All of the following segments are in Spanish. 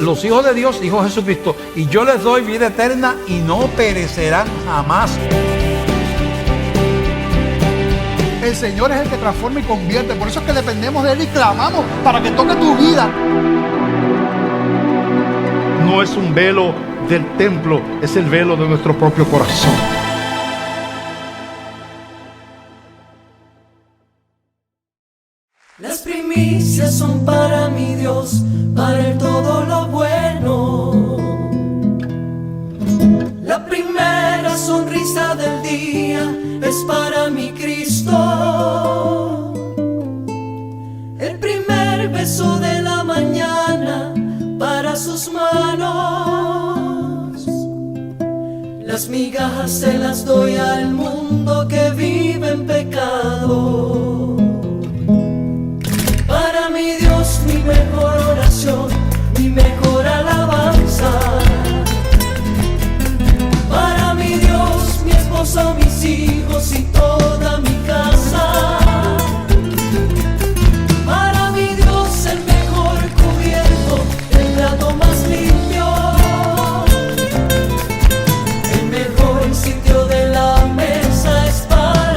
Los hijos de Dios, dijo Jesucristo, y yo les doy vida eterna y no perecerán jamás. El Señor es el que transforma y convierte. Por eso es que dependemos de Él y clamamos para que toque tu vida. No es un velo del templo, es el velo de nuestro propio corazón. Las primicias son para mi Dios, para Él todo lo bueno. La primera sonrisa del día es para mi Cristo. El primer beso de la mañana para sus manos. Las migajas se las doy al mundo que vive en pecado. Para mi Dios mi mejor oración, mi mejor alabanza. Para mi Dios mi esposo, mis hijos y toda mi casa. Para mi Dios el mejor cubierto, el plato más limpio. El mejor sitio de la mesa es para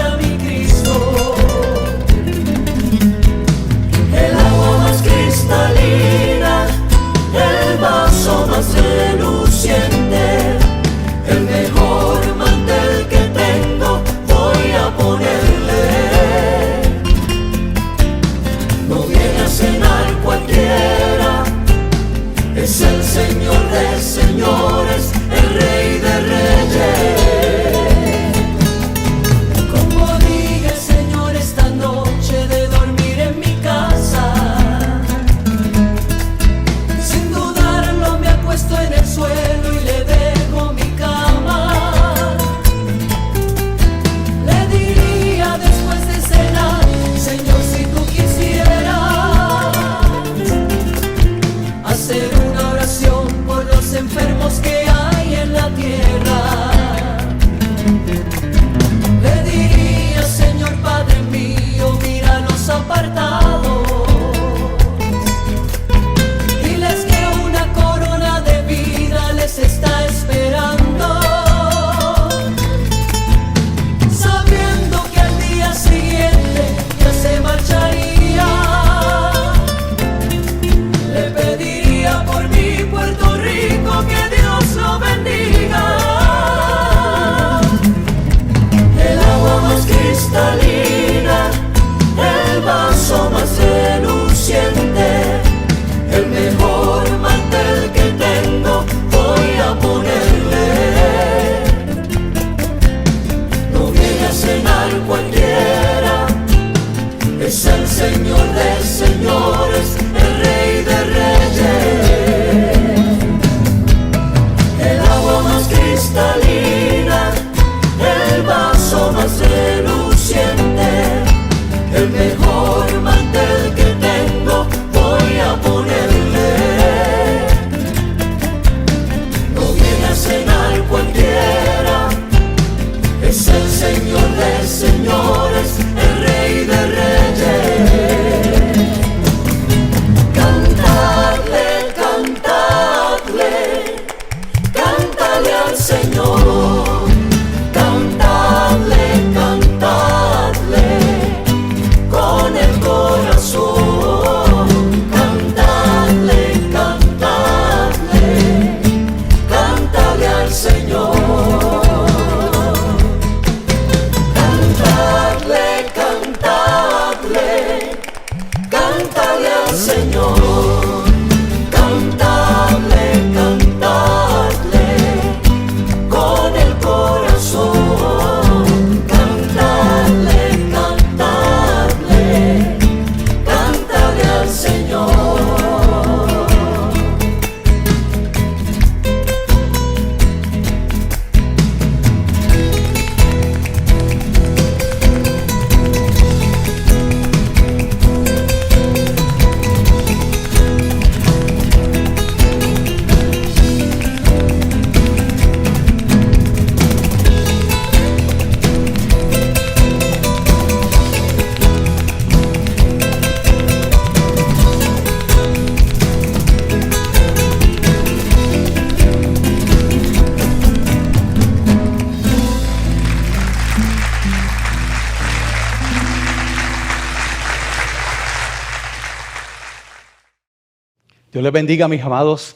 Dios les bendiga, mis amados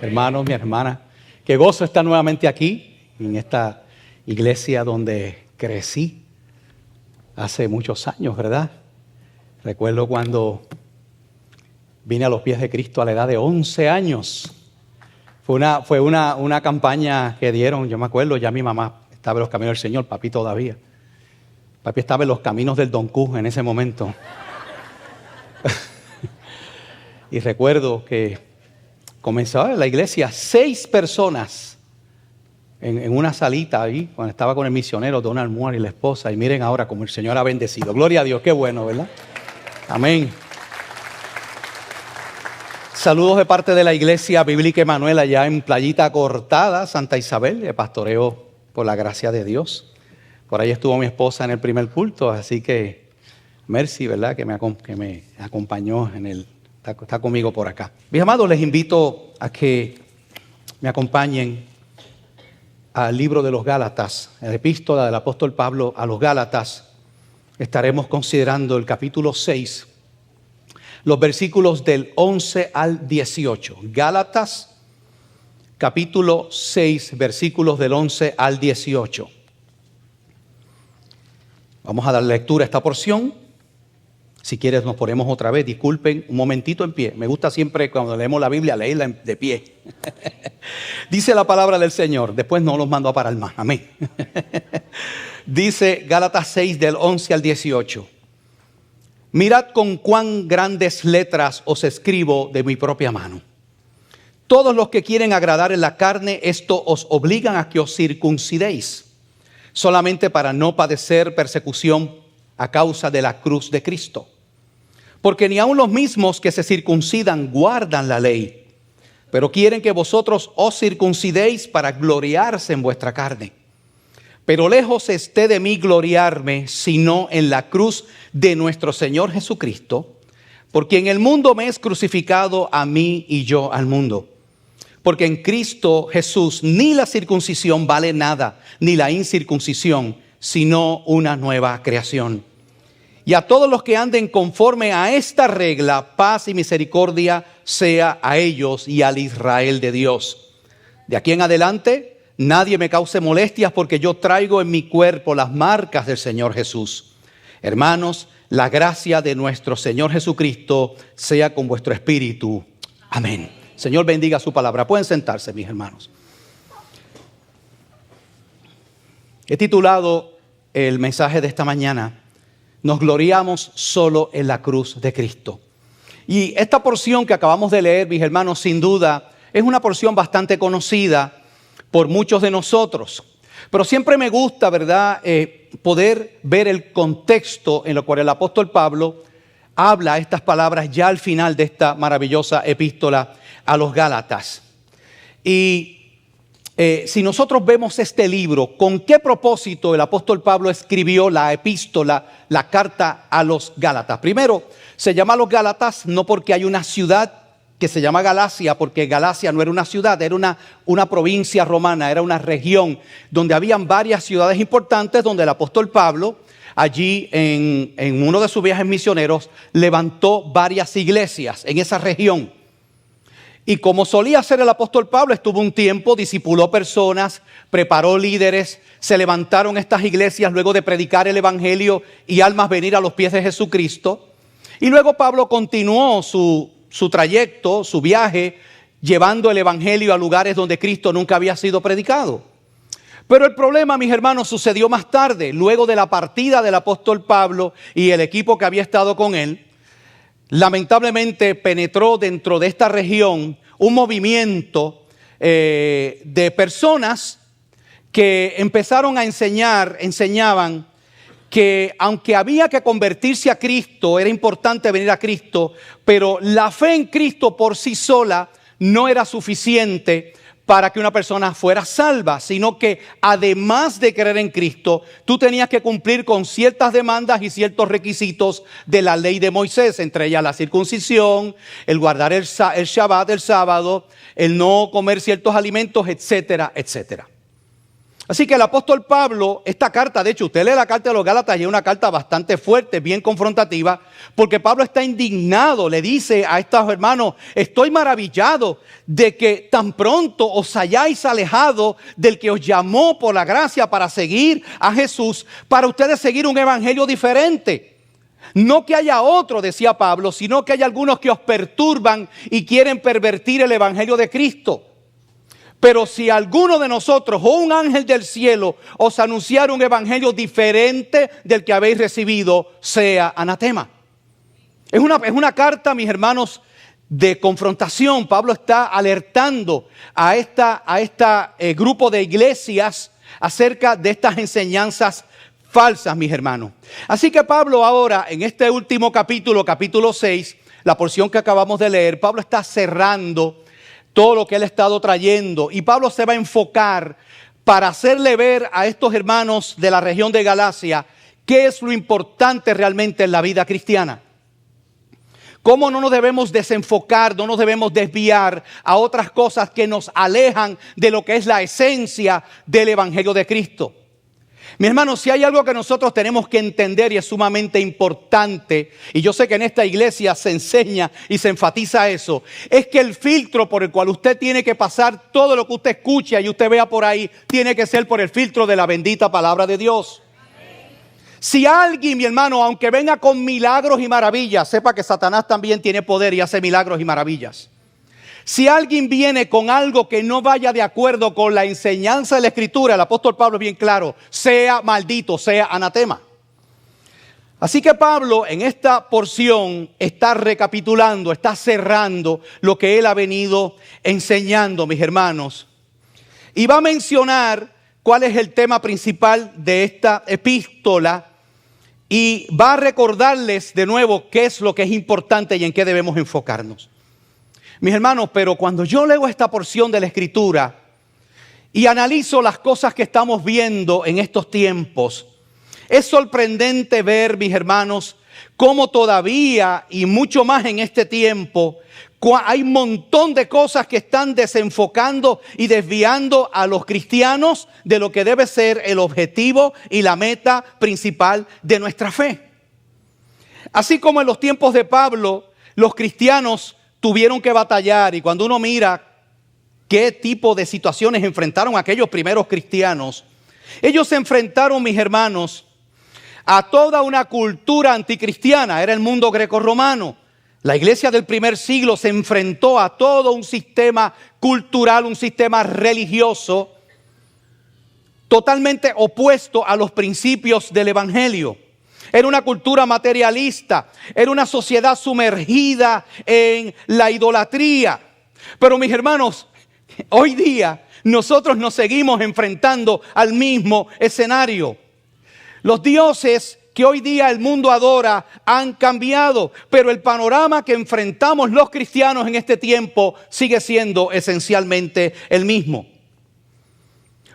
hermanos, mi hermana. Qué gozo estar nuevamente aquí, en esta iglesia donde crecí hace muchos años, ¿verdad? Recuerdo cuando vine a los pies de Cristo a la edad de 11 años. Fue una campaña que dieron, yo me acuerdo, ya mi mamá estaba en los caminos del Señor, papi todavía. Papi estaba en los caminos del Don Q en ese momento. Y recuerdo que comenzaba en la iglesia 6 personas en una salita ahí, cuando estaba con el misionero Donald Moore y la esposa. Y miren ahora cómo el Señor ha bendecido. Gloria a Dios, qué bueno, ¿verdad? Amén. Saludos de parte de la Iglesia Bíblica Emanuel allá en Playita Cortada, Santa Isabel, de pastoreo por la gracia de Dios. Por ahí estuvo mi esposa en el primer culto, así que Mercy, ¿verdad? Que me acompañó está conmigo por acá. Mis amados, les invito a que me acompañen al libro de los Gálatas, la epístola del apóstol Pablo a los Gálatas. Estaremos considerando el capítulo 6, los versículos del 11 al 18. Gálatas, capítulo 6, versículos del 11 al 18. Vamos a dar lectura a esta porción. Si quieres nos ponemos otra vez, disculpen, un momentito en pie. Me gusta siempre cuando leemos la Biblia leerla de pie. Dice la palabra del Señor, después no los mando a parar más, amén. Dice Gálatas 6 del 11 al 18. Mirad con cuán grandes letras os escribo de mi propia mano. Todos los que quieren agradar en la carne, esto os obligan a que os circuncidéis, solamente para no padecer persecución a causa de la cruz de Cristo. Porque ni aun los mismos que se circuncidan guardan la ley, pero quieren que vosotros os circuncidéis para gloriarse en vuestra carne. Pero lejos esté de mí gloriarme, sino en la cruz de nuestro Señor Jesucristo, por quien el mundo me es crucificado a mí y yo al mundo. Porque en Cristo Jesús ni la circuncisión vale nada, ni la incircuncisión, sino una nueva creación. Y a todos los que anden conforme a esta regla, paz y misericordia sea a ellos y al Israel de Dios. De aquí en adelante, nadie me cause molestias, porque yo traigo en mi cuerpo las marcas del Señor Jesús. Hermanos, la gracia de nuestro Señor Jesucristo sea con vuestro espíritu. Amén. Señor bendiga su palabra. Pueden sentarse, mis hermanos. He titulado el mensaje de esta mañana: nos gloriamos solo en la cruz de Cristo. Y esta porción que acabamos de leer, mis hermanos, sin duda es una porción bastante conocida por muchos de nosotros. Pero siempre me gusta, ¿verdad?, poder ver el contexto en el cual el apóstol Pablo habla estas palabras ya al final de esta maravillosa epístola a los Gálatas. Y si nosotros vemos este libro, ¿con qué propósito el apóstol Pablo escribió la epístola, la carta a los Gálatas? Primero, se llama los Gálatas no porque hay una ciudad que se llama Galacia, porque Galacia no era una ciudad, era una provincia romana, era una región donde habían varias ciudades importantes, donde el apóstol Pablo, allí en uno de sus viajes misioneros, levantó varias iglesias en esa región. Y como solía hacer el apóstol Pablo, estuvo un tiempo, discipuló personas, preparó líderes, se levantaron estas iglesias luego de predicar el evangelio y almas venir a los pies de Jesucristo. Y luego Pablo continuó su trayecto, su viaje, llevando el evangelio a lugares donde Cristo nunca había sido predicado. Pero el problema, mis hermanos, sucedió más tarde, luego de la partida del apóstol Pablo y el equipo que había estado con él. Lamentablemente penetró dentro de esta región un movimiento de personas que empezaron a enseñaban que aunque había que convertirse a Cristo, era importante venir a Cristo, pero la fe en Cristo por sí sola no era suficiente para que una persona fuera salva, sino que además de creer en Cristo, tú tenías que cumplir con ciertas demandas y ciertos requisitos de la ley de Moisés, entre ellas la circuncisión, el guardar el Shabbat, el sábado, el no comer ciertos alimentos, etcétera, etcétera. Así que el apóstol Pablo, esta carta, de hecho, usted lee la carta de los Gálatas y es una carta bastante fuerte, bien confrontativa, porque Pablo está indignado, le dice a estos hermanos: estoy maravillado de que tan pronto os hayáis alejado del que os llamó por la gracia para seguir a Jesús, para ustedes seguir un evangelio diferente. No que haya otro, decía Pablo, sino que hay algunos que os perturban y quieren pervertir el evangelio de Cristo. Pero si alguno de nosotros o un ángel del cielo os anunciara un evangelio diferente del que habéis recibido, sea anatema. Es una carta, mis hermanos, de confrontación. Pablo está alertando a este grupo de iglesias acerca de estas enseñanzas falsas, mis hermanos. Así que Pablo ahora, en este último capítulo, capítulo 6, la porción que acabamos de leer, Pablo está cerrando todo lo que él ha estado trayendo. Y Pablo se va a enfocar para hacerle ver a estos hermanos de la región de Galacia qué es lo importante realmente en la vida cristiana. Cómo no nos debemos desenfocar, no nos debemos desviar a otras cosas que nos alejan de lo que es la esencia del evangelio de Cristo. Mi hermano, si hay algo que nosotros tenemos que entender y es sumamente importante, y yo sé que en esta iglesia se enseña y se enfatiza eso, es que el filtro por el cual usted tiene que pasar todo lo que usted escucha y usted vea por ahí, tiene que ser por el filtro de la bendita palabra de Dios. Si alguien, mi hermano, aunque venga con milagros y maravillas, sepa que Satanás también tiene poder y hace milagros y maravillas. Si alguien viene con algo que no vaya de acuerdo con la enseñanza de la Escritura, el apóstol Pablo es bien claro: sea maldito, sea anatema. Así que Pablo en esta porción está recapitulando, está cerrando lo que él ha venido enseñando, mis hermanos. Y va a mencionar cuál es el tema principal de esta epístola y va a recordarles de nuevo qué es lo que es importante y en qué debemos enfocarnos. Mis hermanos, pero cuando yo leo esta porción de la Escritura y analizo las cosas que estamos viendo en estos tiempos, es sorprendente ver, mis hermanos, cómo todavía y mucho más en este tiempo hay un montón de cosas que están desenfocando y desviando a los cristianos de lo que debe ser el objetivo y la meta principal de nuestra fe. Así como en los tiempos de Pablo, los cristianos tuvieron que batallar, y cuando uno mira qué tipo de situaciones enfrentaron aquellos primeros cristianos, ellos se enfrentaron, mis hermanos, a toda una cultura anticristiana. Era el mundo grecorromano. La iglesia del primer siglo se enfrentó a todo un sistema cultural, un sistema religioso totalmente opuesto a los principios del evangelio. Era una cultura materialista, era una sociedad sumergida en la idolatría. Pero mis hermanos, hoy día nosotros nos seguimos enfrentando al mismo escenario. Los dioses que hoy día el mundo adora han cambiado, pero el panorama que enfrentamos los cristianos en este tiempo sigue siendo esencialmente el mismo.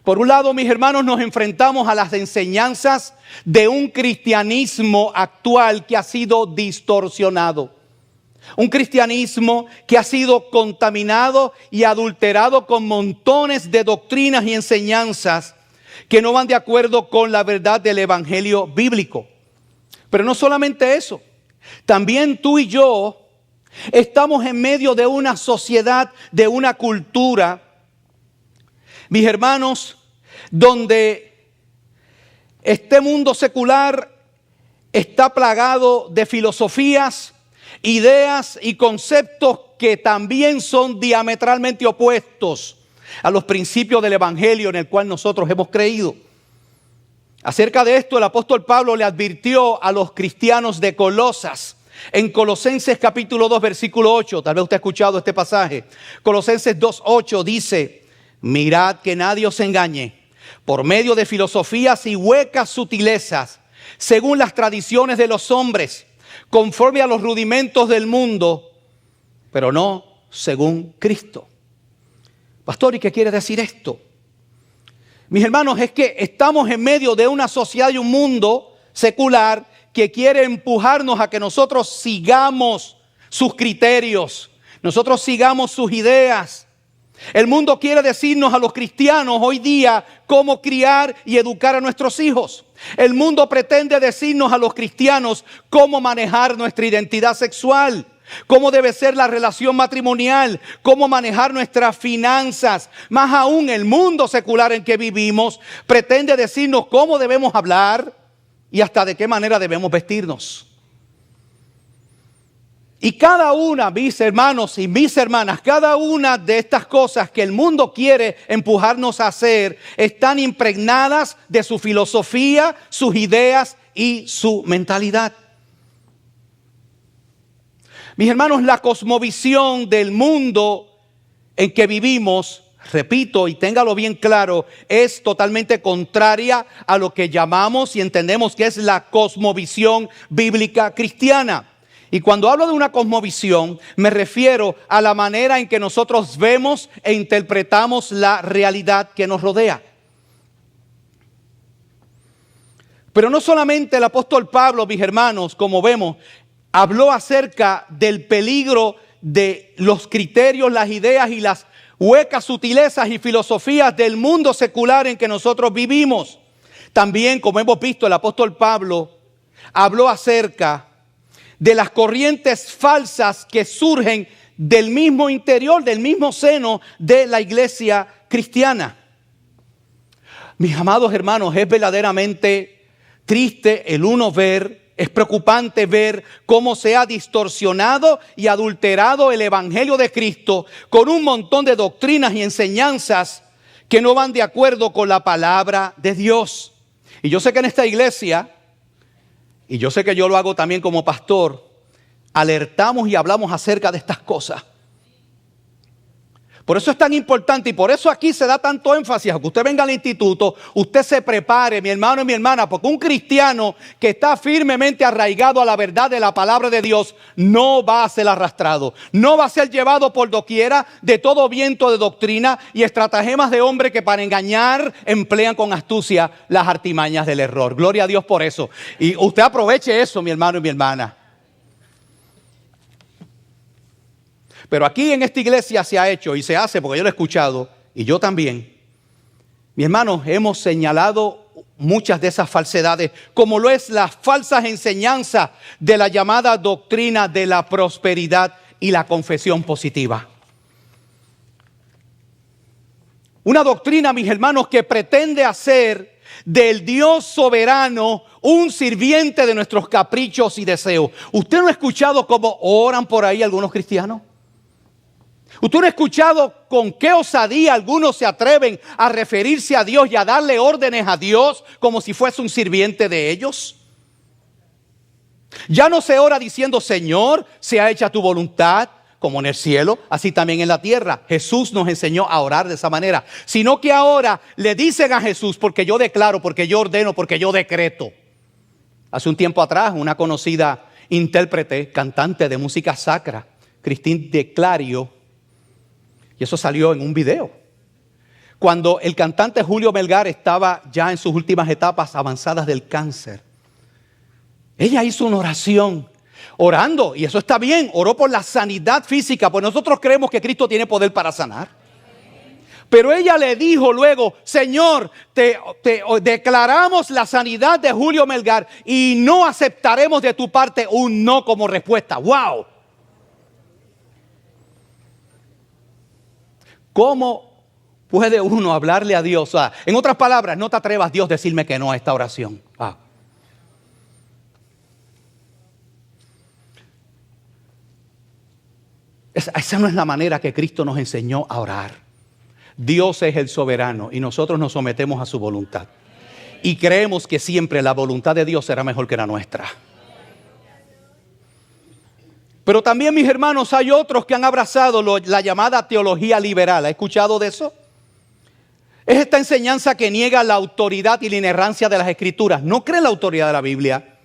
Por un lado, mis hermanos, nos enfrentamos a las enseñanzas de un cristianismo actual que ha sido distorsionado. Un cristianismo que ha sido contaminado y adulterado con montones de doctrinas y enseñanzas que no van de acuerdo con la verdad del evangelio bíblico. Pero no solamente eso, también tú y yo estamos en medio de una sociedad, de una cultura, mis hermanos, donde este mundo secular está plagado de filosofías, ideas y conceptos que también son diametralmente opuestos a los principios del evangelio en el cual nosotros hemos creído. Acerca de esto, el apóstol Pablo le advirtió a los cristianos de Colosas. En Colosenses capítulo 2, versículo 8, tal vez usted ha escuchado este pasaje. Colosenses 2:8 dice: mirad que nadie os engañe por medio de filosofías y huecas sutilezas, según las tradiciones de los hombres, conforme a los rudimentos del mundo, pero no según Cristo. Pastor, ¿y qué quiere decir esto? Mis hermanos, es que estamos en medio de una sociedad y un mundo secular que quiere empujarnos a que nosotros sigamos sus criterios, nosotros sigamos sus ideas. El mundo quiere decirnos a los cristianos hoy día cómo criar y educar a nuestros hijos. El mundo pretende decirnos a los cristianos cómo manejar nuestra identidad sexual, cómo debe ser la relación matrimonial, cómo manejar nuestras finanzas. Más aún, el mundo secular en que vivimos pretende decirnos cómo debemos hablar y hasta de qué manera debemos vestirnos. Y cada una, mis hermanos y mis hermanas, cada una de estas cosas que el mundo quiere empujarnos a hacer están impregnadas de su filosofía, sus ideas y su mentalidad. Mis hermanos, la cosmovisión del mundo en que vivimos, repito y téngalo bien claro, es totalmente contraria a lo que llamamos y entendemos que es la cosmovisión bíblica cristiana. Y cuando hablo de una cosmovisión, me refiero a la manera en que nosotros vemos e interpretamos la realidad que nos rodea. Pero no solamente el apóstol Pablo, mis hermanos, como vemos, habló acerca del peligro de los criterios, las ideas y las huecas sutilezas y filosofías del mundo secular en que nosotros vivimos. También, como hemos visto, el apóstol Pablo habló acerca de las corrientes falsas que surgen del mismo interior, del mismo seno de la iglesia cristiana. Mis amados hermanos, es verdaderamente triste el uno ver, es preocupante ver cómo se ha distorsionado y adulterado el evangelio de Cristo con un montón de doctrinas y enseñanzas que no van de acuerdo con la palabra de Dios. Y yo sé que en esta iglesia, y yo sé que yo lo hago también como pastor, alertamos y hablamos acerca de estas cosas. Por eso es tan importante y por eso aquí se da tanto énfasis a que usted venga al instituto, usted se prepare, mi hermano y mi hermana, porque un cristiano que está firmemente arraigado a la verdad de la palabra de Dios no va a ser arrastrado, no va a ser llevado por doquiera de todo viento de doctrina y estratagemas de hombre que para engañar emplean con astucia las artimañas del error. Gloria a Dios por eso. Y usted aproveche eso, mi hermano y mi hermana. Pero aquí en esta iglesia se ha hecho y se hace, porque yo lo he escuchado, y yo también. Mis hermanos, hemos señalado muchas de esas falsedades, como lo es las falsas enseñanzas de la llamada doctrina de la prosperidad y la confesión positiva. Una doctrina, mis hermanos, que pretende hacer del Dios soberano un sirviente de nuestros caprichos y deseos. ¿Usted no ha escuchado cómo oran por ahí algunos cristianos? ¿Usted no ha escuchado con qué osadía algunos se atreven a referirse a Dios y a darle órdenes a Dios como si fuese un sirviente de ellos? Ya no se ora diciendo, Señor, sea hecha tu voluntad, como en el cielo, así también en la tierra. Jesús nos enseñó a orar de esa manera. Sino que ahora le dicen a Jesús, porque yo declaro, porque yo ordeno, porque yo decreto. Hace un tiempo atrás, una conocida intérprete, cantante de música sacra, Christine de Clario, y eso salió en un video. Cuando el cantante Julio Melgar estaba ya en sus últimas etapas avanzadas del cáncer, ella hizo una oración, orando, y eso está bien, oró por la sanidad física, pues nosotros creemos que Cristo tiene poder para sanar. Pero ella le dijo luego, Señor, te declaramos la sanidad de Julio Melgar y no aceptaremos de tu parte un no como respuesta. ¡Wow! ¿Cómo puede uno hablarle a Dios? O sea, en otras palabras, no te atrevas, Dios, a decirme que no a esta oración. Esa no es la manera que Cristo nos enseñó a orar. Dios es el soberano y nosotros nos sometemos a su voluntad. Y creemos que siempre la voluntad de Dios será mejor que la nuestra. Pero también, mis hermanos, hay otros que han abrazado la llamada teología liberal. ¿Ha escuchado de eso? Es esta enseñanza que niega la autoridad y la inerrancia de las Escrituras. No creen la autoridad de la Biblia.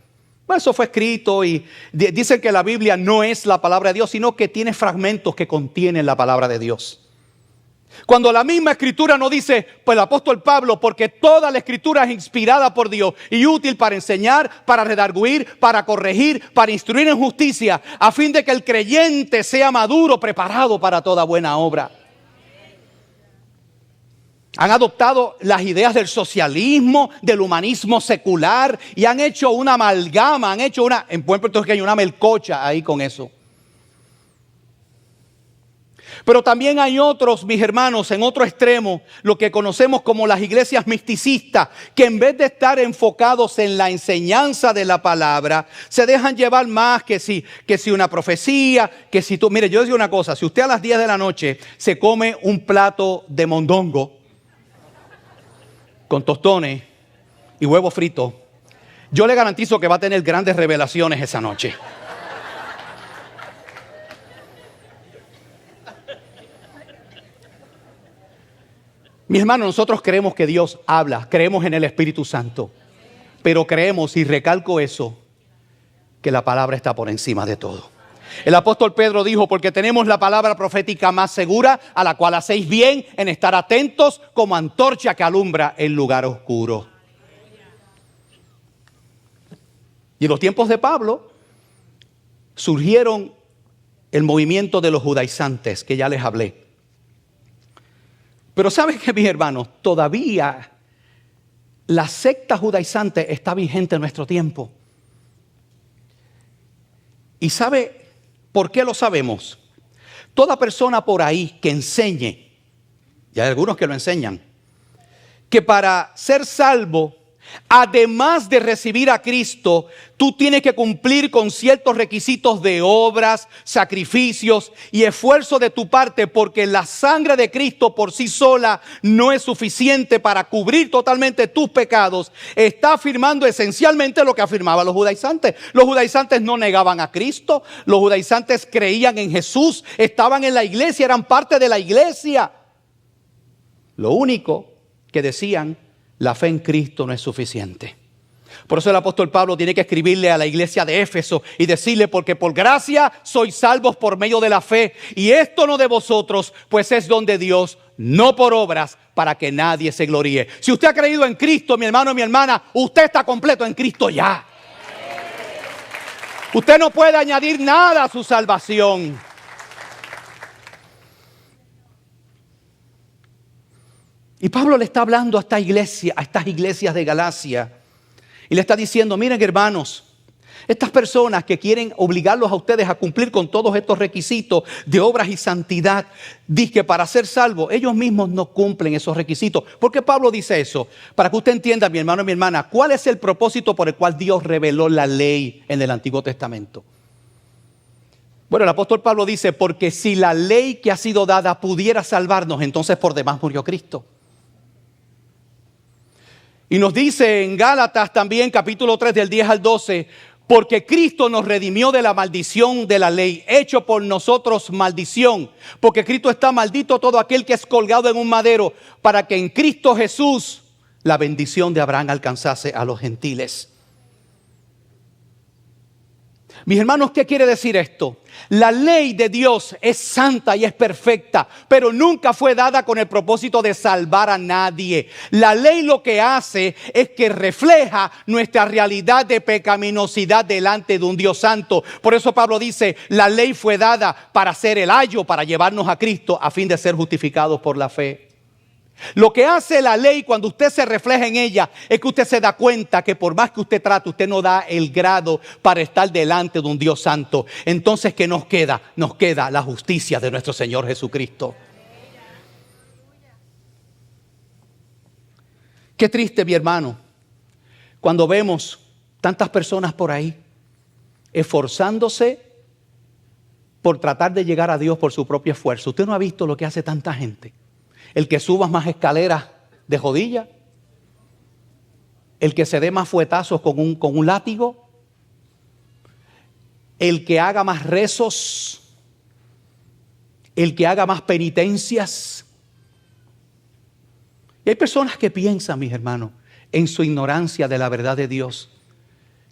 Bueno, eso fue escrito y dicen que la Biblia no es la palabra de Dios, sino que tiene fragmentos que contienen la palabra de Dios. Cuando la misma Escritura no dice, pues el apóstol Pablo, porque toda la Escritura es inspirada por Dios y útil para enseñar, para redarguir, para corregir, para instruir en justicia, a fin de que el creyente sea maduro, preparado para toda buena obra. Han adoptado las ideas del socialismo, del humanismo secular y han hecho una amalgama, en buen puertorriqueño, una melcocha ahí con eso. Pero también hay otros, mis hermanos, en otro extremo, lo que conocemos como las iglesias misticistas, que en vez de estar enfocados en la enseñanza de la palabra, se dejan llevar más que si una profecía, que si tú... Mire, yo les digo una cosa, si usted a las 10 de la noche se come un plato de mondongo con tostones y huevo frito, yo le garantizo que va a tener grandes revelaciones esa noche. Mis hermanos, nosotros creemos que Dios habla, creemos en el Espíritu Santo, pero creemos, y recalco eso, que la palabra está por encima de todo. El apóstol Pedro dijo, porque tenemos la palabra profética más segura, a la cual hacéis bien en estar atentos como antorcha que alumbra el lugar oscuro. Y en los tiempos de Pablo surgieron el movimiento de los judaizantes, que ya les hablé. Pero ¿saben qué, mis hermanos? Todavía la secta judaizante está vigente en nuestro tiempo. ¿Y sabe por qué lo sabemos? Toda persona por ahí que enseñe, y hay algunos que lo enseñan, que para ser salvo, además de recibir a Cristo, tú tienes que cumplir con ciertos requisitos de obras, sacrificios y esfuerzo de tu parte, porque la sangre de Cristo por sí sola no es suficiente para cubrir totalmente tus pecados. Está afirmando esencialmente lo que afirmaban los judaizantes. Los judaizantes no negaban a Cristo, los judaizantes creían en Jesús, estaban en la iglesia, eran parte de la iglesia. Lo único que decían, la fe en Cristo no es suficiente. Por eso el apóstol Pablo tiene que escribirle a la iglesia de Éfeso y decirle, porque por gracia sois salvos por medio de la fe, y esto no de vosotros, pues es don de Dios, no por obras, para que nadie se gloríe. Si usted ha creído en Cristo, mi hermano y mi hermana, usted está completo en Cristo ya. Usted no puede añadir nada a su salvación. Y Pablo le está hablando a esta iglesia, a estas iglesias de Galacia, y le está diciendo, miren hermanos, estas personas que quieren obligarlos a ustedes a cumplir con todos estos requisitos de obras y santidad, dice que para ser salvos, ellos mismos no cumplen esos requisitos. ¿Por qué Pablo dice eso? Para que usted entienda, mi hermano y mi hermana, ¿cuál es el propósito por el cual Dios reveló la ley en el Antiguo Testamento? Bueno, el apóstol Pablo dice, porque si la ley que ha sido dada pudiera salvarnos, entonces por demás murió Cristo. Y nos dice en Gálatas también, capítulo 3, del 10 al 12, porque Cristo nos redimió de la maldición de la ley, hecho por nosotros maldición, porque Cristo está maldito todo aquel que es colgado en un madero, para que en Cristo Jesús la bendición de Abraham alcanzase a los gentiles. Mis hermanos, ¿qué quiere decir esto? La ley de Dios es santa y es perfecta, pero nunca fue dada con el propósito de salvar a nadie. La ley lo que hace es que refleja nuestra realidad de pecaminosidad delante de un Dios santo. Por eso Pablo dice, la ley fue dada para hacer el ayo, para llevarnos a Cristo a fin de ser justificados por la fe. Lo que hace la ley cuando usted se refleja en ella es que usted se da cuenta que por más que usted trate, usted no da el grado para estar delante de un Dios santo. Entonces, ¿qué nos queda? Nos queda la justicia de nuestro Señor Jesucristo. Qué triste, mi hermano, cuando vemos tantas personas por ahí esforzándose por tratar de llegar a Dios por su propio esfuerzo. Usted no ha visto lo que hace tanta gente. El que suba más escaleras de rodilla, el que se dé más fuetazos con un látigo, el que haga más rezos, el que haga más penitencias. Y hay personas que piensan, mis hermanos, en su ignorancia de la verdad de Dios,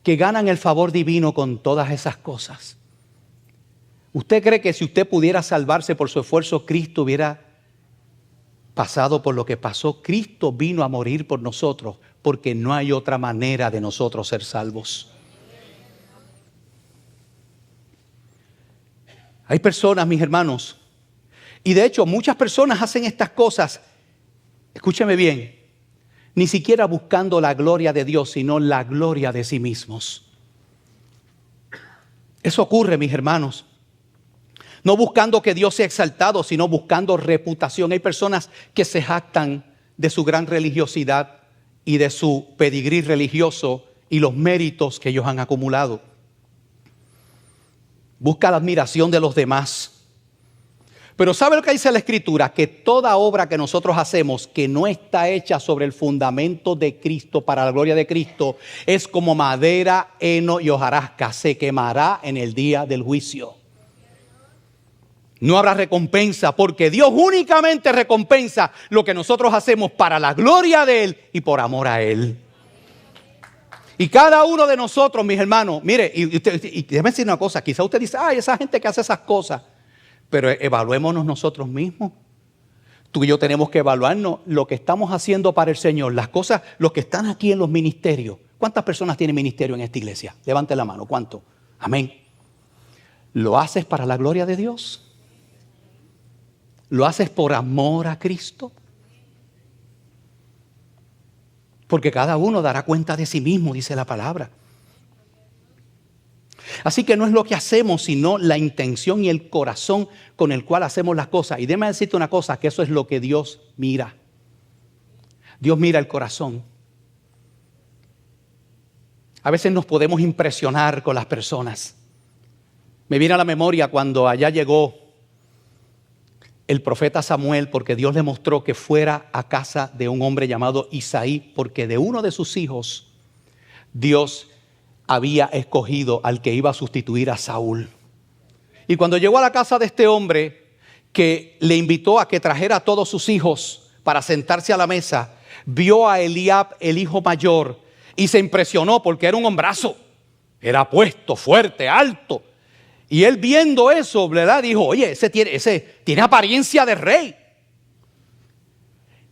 que ganan el favor divino con todas esas cosas. ¿Usted cree que si usted pudiera salvarse por su esfuerzo, Cristo hubiera pasado por lo que pasó? Cristo vino a morir por nosotros porque no hay otra manera de nosotros ser salvos. Hay personas, mis hermanos, y de hecho muchas personas hacen estas cosas escúcheme bien, ni siquiera buscando la gloria de Dios, sino la gloria de sí mismos. Eso ocurre, mis hermanos. No buscando que Dios sea exaltado, sino buscando reputación. Hay personas que se jactan de su gran religiosidad y de su pedigrí religioso y los méritos que ellos han acumulado. Busca la admiración de los demás. Pero ¿sabe lo que dice la Escritura? Que toda obra que nosotros hacemos que no está hecha sobre el fundamento de Cristo, para la gloria de Cristo, es como madera, heno y hojarasca. Se quemará en el día del juicio. No habrá recompensa, porque Dios únicamente recompensa lo que nosotros hacemos para la gloria de Él y por amor a Él. Y cada uno de nosotros, mis hermanos, mire, y déjeme decir una cosa, quizá usted dice, ay, esa gente que hace esas cosas, pero evaluémonos nosotros mismos. Tú y yo tenemos que evaluarnos lo que estamos haciendo para el Señor, las cosas, los que están aquí en los ministerios. ¿Cuántas personas tienen ministerio en esta iglesia? Levante la mano, ¿cuánto? Amén. ¿Lo haces para la gloria de Dios? ¿Lo haces por amor a Cristo? Porque cada uno dará cuenta de sí mismo, dice la palabra. Así que no es lo que hacemos, sino la intención y el corazón con el cual hacemos las cosas. Y déjame decirte una cosa, que eso es lo que Dios mira. Dios mira el corazón. A veces nos podemos impresionar con las personas. Me viene a la memoria cuando allá llegó el profeta Samuel, porque Dios le mostró que fuera a casa de un hombre llamado Isaí, porque de uno de sus hijos Dios había escogido al que iba a sustituir a Saúl. Y cuando llegó a la casa de este hombre, que le invitó a que trajera a todos sus hijos para sentarse a la mesa, vio a Eliab, el hijo mayor, y se impresionó porque era un hombrazo, era apuesto, fuerte, alto. Y él viendo eso, ¿verdad? Dijo, oye, ese tiene apariencia de rey.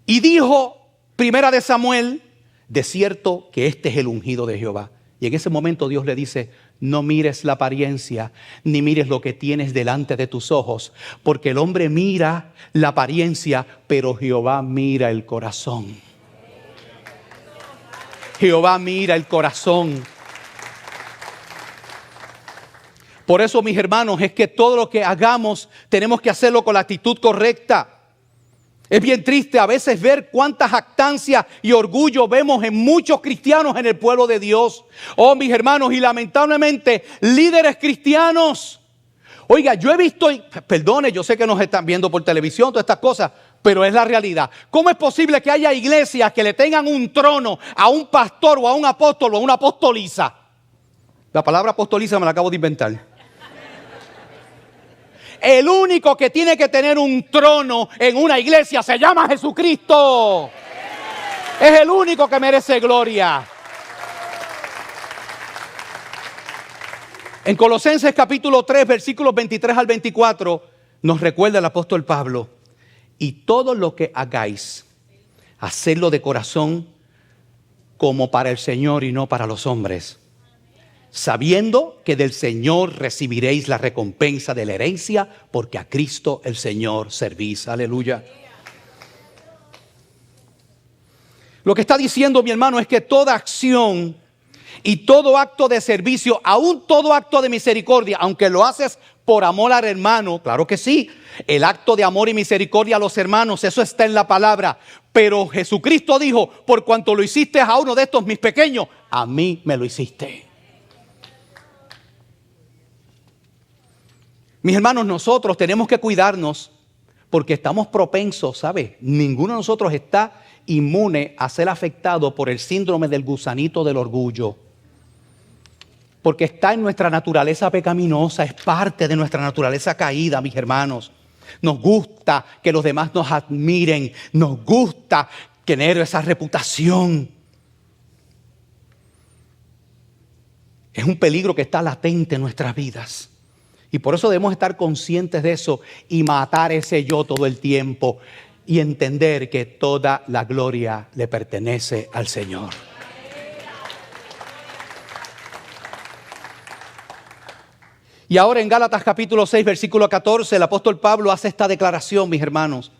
Y dijo, primera de Samuel, de cierto que este es el ungido de Jehová. Y en ese momento Dios le dice, no mires la apariencia, ni mires lo que tienes delante de tus ojos, porque el hombre mira la apariencia, pero Jehová mira el corazón. Jehová mira el corazón. Por eso, mis hermanos, es que todo lo que hagamos tenemos que hacerlo con la actitud correcta. Es bien triste a veces ver cuánta jactancia y orgullo vemos en muchos cristianos en el pueblo de Dios. Oh, mis hermanos, y lamentablemente líderes cristianos. Oiga, yo he visto, perdone, yo sé que nos están viendo por televisión, todas estas cosas, pero es la realidad. ¿Cómo es posible que haya iglesias que le tengan un trono a un pastor o a un apóstol o a una apostoliza? La palabra apostoliza me la acabo de inventar. El único que tiene que tener un trono en una iglesia se llama Jesucristo. Es el único que merece gloria. En Colosenses capítulo 3, versículos 23 al 24, nos recuerda el apóstol Pablo: y todo lo que hagáis, hacedlo de corazón como para el Señor y no para los hombres, sabiendo que del Señor recibiréis la recompensa de la herencia, porque a Cristo el Señor servís. Aleluya. Lo que está diciendo mi hermano es que toda acción y todo acto de servicio, aún todo acto de misericordia, aunque lo haces por amor al hermano, claro que sí, el acto de amor y misericordia a los hermanos, eso está en la palabra. Pero Jesucristo dijo, por cuanto lo hiciste a uno de estos mis pequeños, a mí me lo hiciste. Mis hermanos, nosotros tenemos que cuidarnos porque estamos propensos, ¿sabe? Ninguno de nosotros está inmune a ser afectado por el síndrome del gusanito del orgullo. Porque está en nuestra naturaleza pecaminosa, es parte de nuestra naturaleza caída, mis hermanos. Nos gusta que los demás nos admiren, nos gusta tener esa reputación. Es un peligro que está latente en nuestras vidas. Y por eso debemos estar conscientes de eso y matar ese yo todo el tiempo y entender que toda la gloria le pertenece al Señor. Y ahora en Gálatas capítulo 6, versículo 14, el apóstol Pablo hace esta declaración, mis hermanos.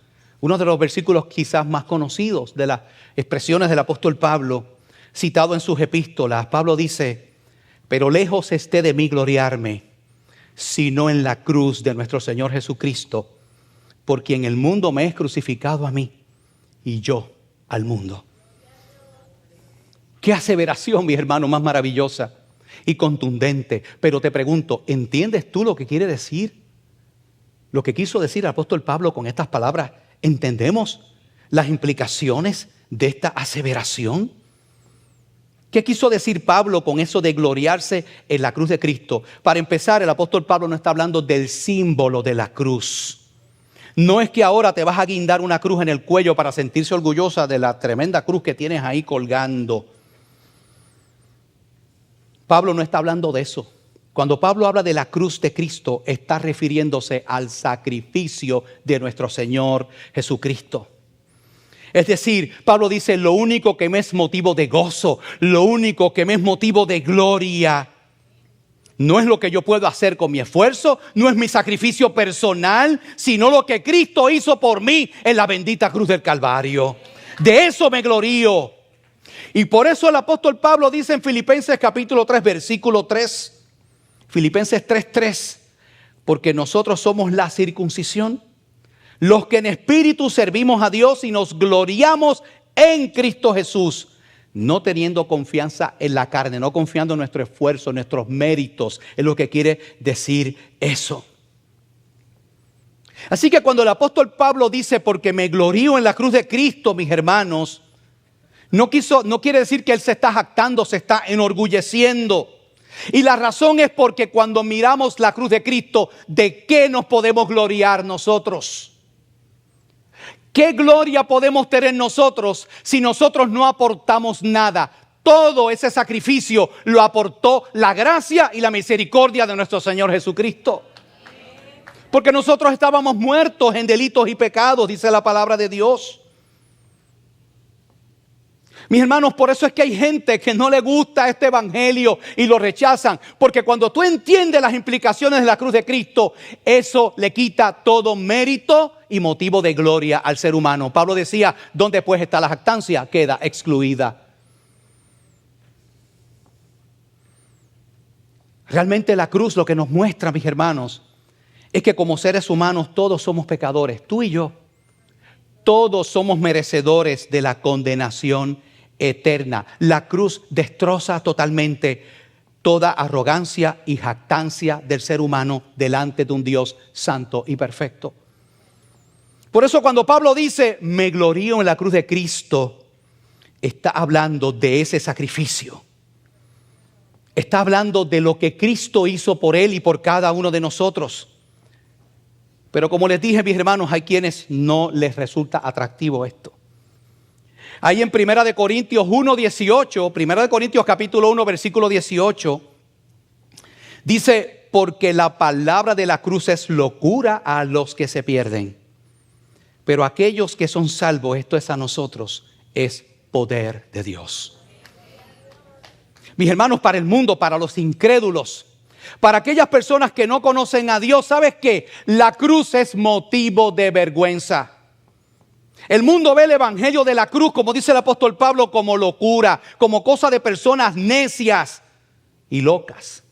Uno de los versículos quizás más conocidos de las expresiones del apóstol Pablo, citado en sus epístolas. Pablo dice: pero lejos esté de mí gloriarme, sino en la cruz de nuestro Señor Jesucristo, por quien el mundo me es crucificado a mí y yo al mundo. Qué aseveración, mis hermanos, más maravillosa y contundente. Pero te pregunto, ¿entiendes tú lo que quiere decir? Lo que quiso decir el apóstol Pablo con estas palabras. ¿Entendemos las implicaciones de esta aseveración? ¿Qué quiso decir Pablo con eso de gloriarse en la cruz de Cristo? Para empezar, el apóstol Pablo no está hablando del símbolo de la cruz. No es que ahora te vas a guindar una cruz en el cuello para sentirse orgullosa de la tremenda cruz que tienes ahí colgando. Pablo no está hablando de eso. Cuando Pablo habla de la cruz de Cristo, está refiriéndose al sacrificio de nuestro Señor Jesucristo. Es decir, Pablo dice: lo único que me es motivo de gozo, lo único que me es motivo de gloria, no es lo que yo puedo hacer con mi esfuerzo, no es mi sacrificio personal, sino lo que Cristo hizo por mí en la bendita cruz del Calvario. De eso me glorío. Y por eso el apóstol Pablo dice en Filipenses capítulo 3, versículo 3, Filipenses 3:3, porque nosotros somos la circuncisión, los que en espíritu servimos a Dios y nos gloriamos en Cristo Jesús, no teniendo confianza en la carne, no confiando en nuestro esfuerzo, en nuestros méritos, es lo que quiere decir eso. Así que cuando el apóstol Pablo dice: porque me glorío en la cruz de Cristo, mis hermanos, no quiere decir que él se está jactando, se está enorgulleciendo. Y la razón es porque cuando miramos la cruz de Cristo, ¿de qué nos podemos gloriar nosotros? ¿Qué gloria podemos tener nosotros si nosotros no aportamos nada? Todo ese sacrificio lo aportó la gracia y la misericordia de nuestro Señor Jesucristo. Porque nosotros estábamos muertos en delitos y pecados, dice la palabra de Dios. Mis hermanos, por eso es que hay gente que no le gusta este evangelio y lo rechazan. Porque cuando tú entiendes las implicaciones de la cruz de Cristo, eso le quita todo mérito y motivo de gloria al ser humano. Pablo decía: ¿dónde pues está la jactancia? Queda excluida. Realmente la cruz lo que nos muestra, mis hermanos, es que como seres humanos todos somos pecadores, tú y yo. Todos somos merecedores de la condenación eterna. La cruz destroza totalmente toda arrogancia y jactancia del ser humano delante de un Dios santo y perfecto. Por eso cuando Pablo dice: me glorío en la cruz de Cristo, está hablando de ese sacrificio. Está hablando de lo que Cristo hizo por él y por cada uno de nosotros. Pero como les dije, mis hermanos, hay quienes no les resulta atractivo esto. Ahí en 1 Corintios 1:18, 1 Corintios capítulo 1, versículo 18, dice: porque la palabra de la cruz es locura a los que se pierden, pero aquellos que son salvos, esto es a nosotros, es poder de Dios. Mis hermanos, para el mundo, para los incrédulos, para aquellas personas que no conocen a Dios, ¿sabes qué? La cruz es motivo de vergüenza. El mundo ve el evangelio de la cruz, como dice el apóstol Pablo, como locura, como cosa de personas necias y locas.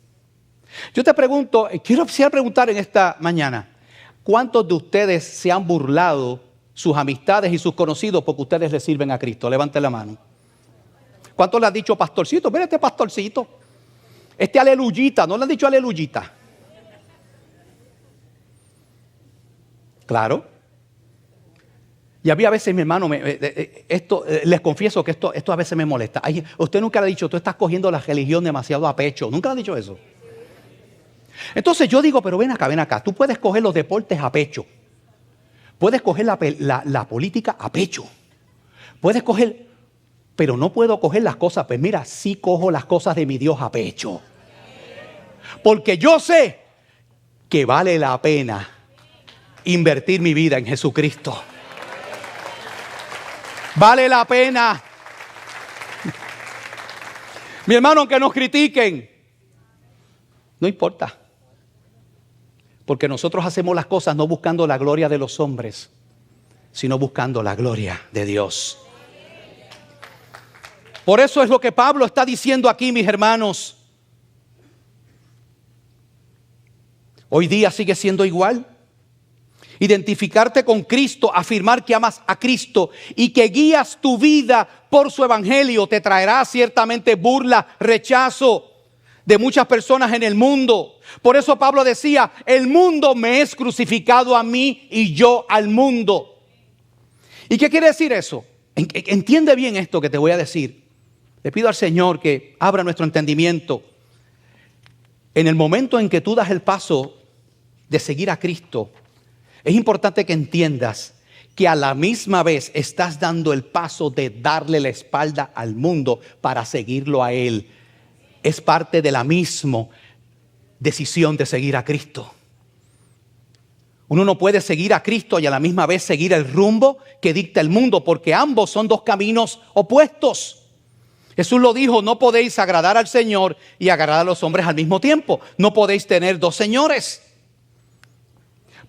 Yo te pregunto, quiero preguntar en esta mañana, ¿cuántos de ustedes se han burlado, sus amistades y sus conocidos, porque ustedes le sirven a Cristo? Levanten la mano. ¿Cuántos le han dicho pastorcito? Mira este pastorcito. Este aleluyita, ¿no le han dicho aleluyita? Claro. Y había veces, mi hermano, les confieso que esto a veces me molesta. Usted nunca le ha dicho: tú estás cogiendo la religión demasiado a pecho. ¿Nunca le han dicho eso? Entonces yo digo: pero ven acá. Tú puedes coger los deportes a pecho. Puedes coger la política a pecho. Puedes coger... pero no puedo coger las cosas. Pues mira, sí cojo las cosas de mi Dios a pecho. Porque yo sé que vale la pena invertir mi vida en Jesucristo. Vale la pena. Mi hermano, aunque nos critiquen, no importa. Porque nosotros hacemos las cosas no buscando la gloria de los hombres, sino buscando la gloria de Dios. Por eso es lo que Pablo está diciendo aquí, mis hermanos. Hoy día sigue siendo igual. Identificarte con Cristo, afirmar que amas a Cristo y que guías tu vida por su evangelio te traerá ciertamente burla, rechazo de muchas personas en el mundo. Por eso Pablo decía, el mundo me es crucificado a mí y yo al mundo. ¿Y qué quiere decir eso? Entiende bien esto que te voy a decir. Le pido al Señor que abra nuestro entendimiento. En el momento en que tú das el paso de seguir a Cristo, es importante que entiendas que a la misma vez estás dando el paso de darle la espalda al mundo para seguirlo a Él. Es parte de la misma decisión de seguir a Cristo. Uno no puede seguir a Cristo y a la misma vez seguir el rumbo que dicta el mundo, porque ambos son dos caminos opuestos. Jesús lo dijo, no podéis agradar al Señor y agradar a los hombres al mismo tiempo. No podéis tener dos señores.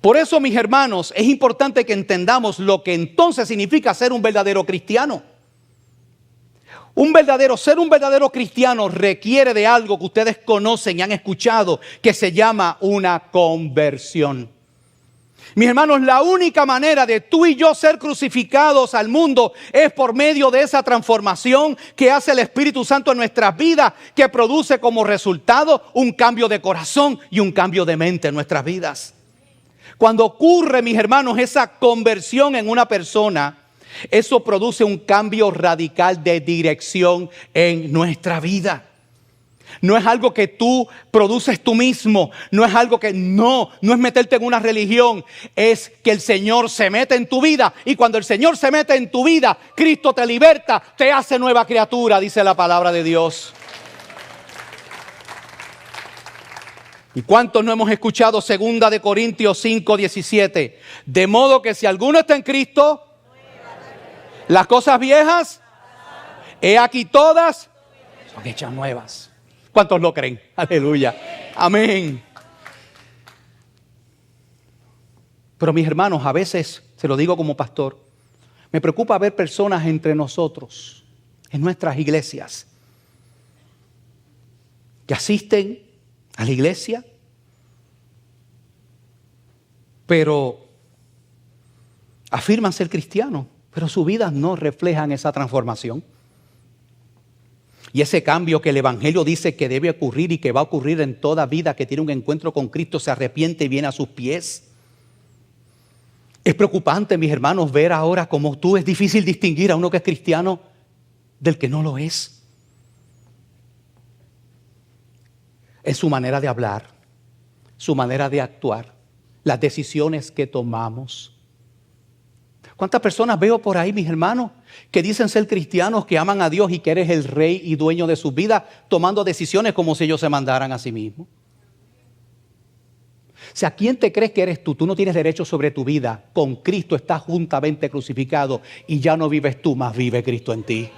Por eso, mis hermanos, es importante que entendamos lo que entonces significa ser un verdadero cristiano. Ser un verdadero cristiano requiere de algo que ustedes conocen y han escuchado, que se llama una conversión. Mis hermanos, la única manera de tú y yo ser crucificados al mundo es por medio de esa transformación que hace el Espíritu Santo en nuestras vidas, que produce como resultado un cambio de corazón y un cambio de mente en nuestras vidas. Cuando ocurre, mis hermanos, esa conversión en una persona, eso produce un cambio radical de dirección en nuestra vida. No es algo que tú produces tú mismo, no es algo que no es meterte en una religión, es que el Señor se mete en tu vida, y cuando el Señor se mete en tu vida, Cristo te liberta, te hace nueva criatura, dice la palabra de Dios. ¿Y cuántos no hemos escuchado 2 de Corintios 5:17? De modo que si alguno está en Cristo, las cosas viejas, he aquí todas, son hechas nuevas. ¿Cuántos lo creen? Aleluya. Amén. Pero mis hermanos, a veces, se lo digo como pastor, me preocupa ver personas entre nosotros, en nuestras iglesias, que asisten a la iglesia, pero afirman ser cristianos, pero sus vidas no reflejan esa transformación. Y ese cambio que el Evangelio dice que debe ocurrir y que va a ocurrir en toda vida que tiene un encuentro con Cristo, se arrepiente y viene a sus pies. Es preocupante, mis hermanos, ver ahora como tú es difícil distinguir a uno que es cristiano del que no lo es. Es su manera de hablar, su manera de actuar, las decisiones que tomamos. ¿Cuántas personas veo por ahí, mis hermanos, que dicen ser cristianos, que aman a Dios y que eres el rey y dueño de sus vidas, tomando decisiones como si ellos se mandaran a sí mismos? O sea, ¿quién te crees que eres tú? Tú no tienes derecho sobre tu vida. Con Cristo estás juntamente crucificado y ya no vives tú, más vive Cristo en ti.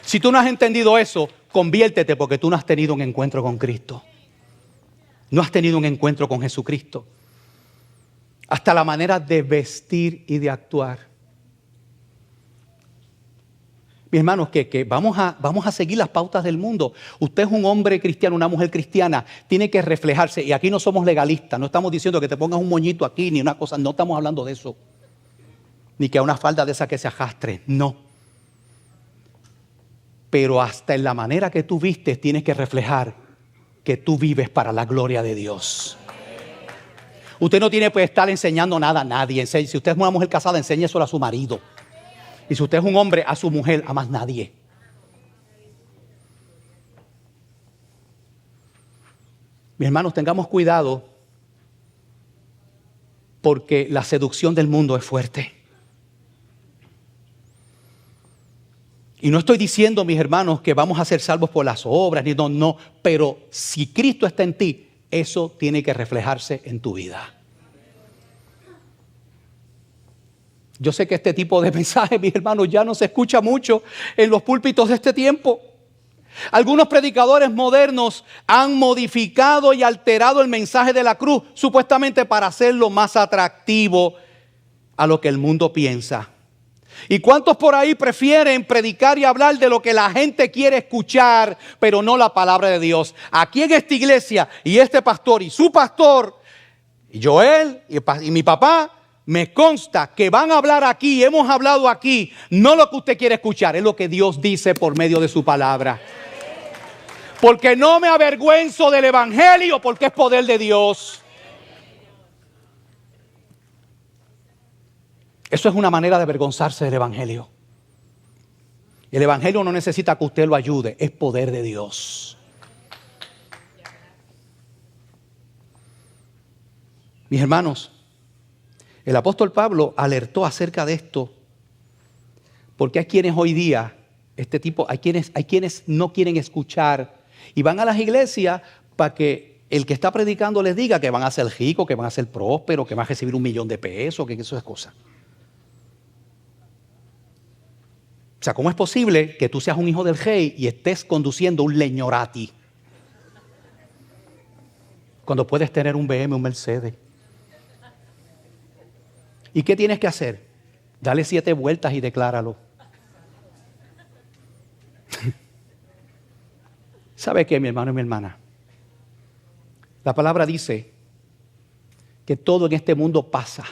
Si tú no has entendido eso, conviértete, porque tú no has tenido un encuentro con Cristo. No has tenido un encuentro con Jesucristo. Hasta la manera de vestir y de actuar. Mis hermanos, que vamos a seguir las pautas del mundo. Usted es un hombre cristiano, una mujer cristiana, tiene que reflejarse. Y aquí no somos legalistas, no estamos diciendo que te pongas un moñito aquí, ni una cosa, no estamos hablando de eso. Ni que a una falda de esa que se arrastre, no. Pero hasta en la manera que tú vistes tienes que reflejar que tú vives para la gloria de Dios. Usted no tiene que estar enseñando nada a nadie. Si usted es una mujer casada, enseñe eso a su marido. Y si usted es un hombre, a su mujer, a más nadie. Mis hermanos, tengamos cuidado, porque la seducción del mundo es fuerte. Y no estoy diciendo, mis hermanos, que vamos a ser salvos por las obras, no, pero si Cristo está en ti, eso tiene que reflejarse en tu vida. Yo sé que este tipo de mensaje, mis hermanos, ya no se escucha mucho en los púlpitos de este tiempo. Algunos predicadores modernos han modificado y alterado el mensaje de la cruz, supuestamente para hacerlo más atractivo a lo que el mundo piensa. ¿Y cuántos por ahí prefieren predicar y hablar de lo que la gente quiere escuchar, pero no la palabra de Dios? Aquí en esta iglesia y este pastor y su pastor, y Joel y mi papá, me consta que van a hablar aquí, hemos hablado aquí, no lo que usted quiere escuchar, es lo que Dios dice por medio de su palabra. Porque no me avergüenzo del evangelio, porque es poder de Dios. Eso es una manera de avergonzarse del evangelio. El evangelio no necesita que usted lo ayude, es poder de Dios. Mis hermanos, el apóstol Pablo alertó acerca de esto, porque hay quienes hoy día, hay quienes no quieren escuchar y van a las iglesias para que el que está predicando les diga que van a ser ricos, que van a ser prósperos, que van a recibir 1 millón de pesos, que eso es cosa. O sea, ¿cómo es posible que tú seas un hijo del rey y estés conduciendo un leñorati cuando puedes tener un BM, un Mercedes? ¿Y qué tienes que hacer? Dale 7 vueltas y decláralo. ¿Sabe qué, mi hermano y mi hermana? La palabra dice que todo en este mundo pasa.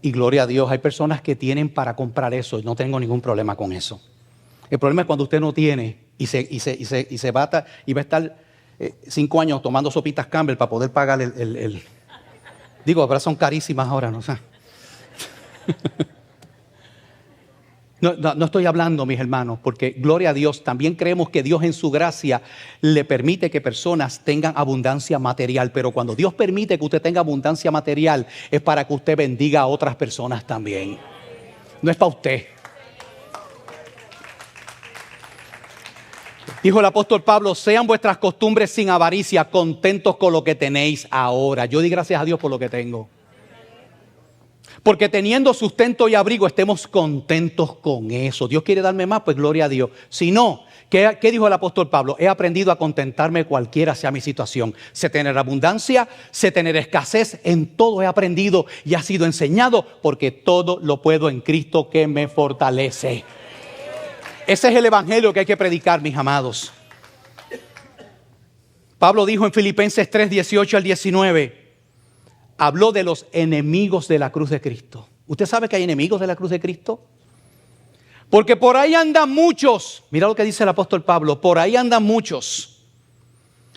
Y gloria a Dios, hay personas que tienen para comprar eso y no tengo ningún problema con eso. El problema es cuando usted no tiene y se bata y va a estar 5 años tomando sopitas Campbell para poder pagar el Digo, ahora son carísimas ahora, ¿no? No estoy hablando, mis hermanos, porque gloria a Dios, también creemos que Dios en su gracia le permite que personas tengan abundancia material, pero cuando Dios permite que usted tenga abundancia material es para que usted bendiga a otras personas también. No es para usted. Dijo el apóstol Pablo, sean vuestras costumbres sin avaricia, contentos con lo que tenéis ahora. Yo di gracias a Dios por lo que tengo. Porque teniendo sustento y abrigo, estemos contentos con eso. Dios quiere darme más, pues gloria a Dios. Si no, ¿qué dijo el apóstol Pablo? He aprendido a contentarme cualquiera sea mi situación. Sé tener abundancia, sé tener escasez, en todo he aprendido y ha sido enseñado, porque todo lo puedo en Cristo que me fortalece. Ese es el evangelio que hay que predicar, mis amados. Pablo dijo en Filipenses 3, 18 al 19, habló de los enemigos de la cruz de Cristo. ¿Usted sabe que hay enemigos de la cruz de Cristo? Porque por ahí andan muchos, mira lo que dice el apóstol Pablo, por ahí andan muchos,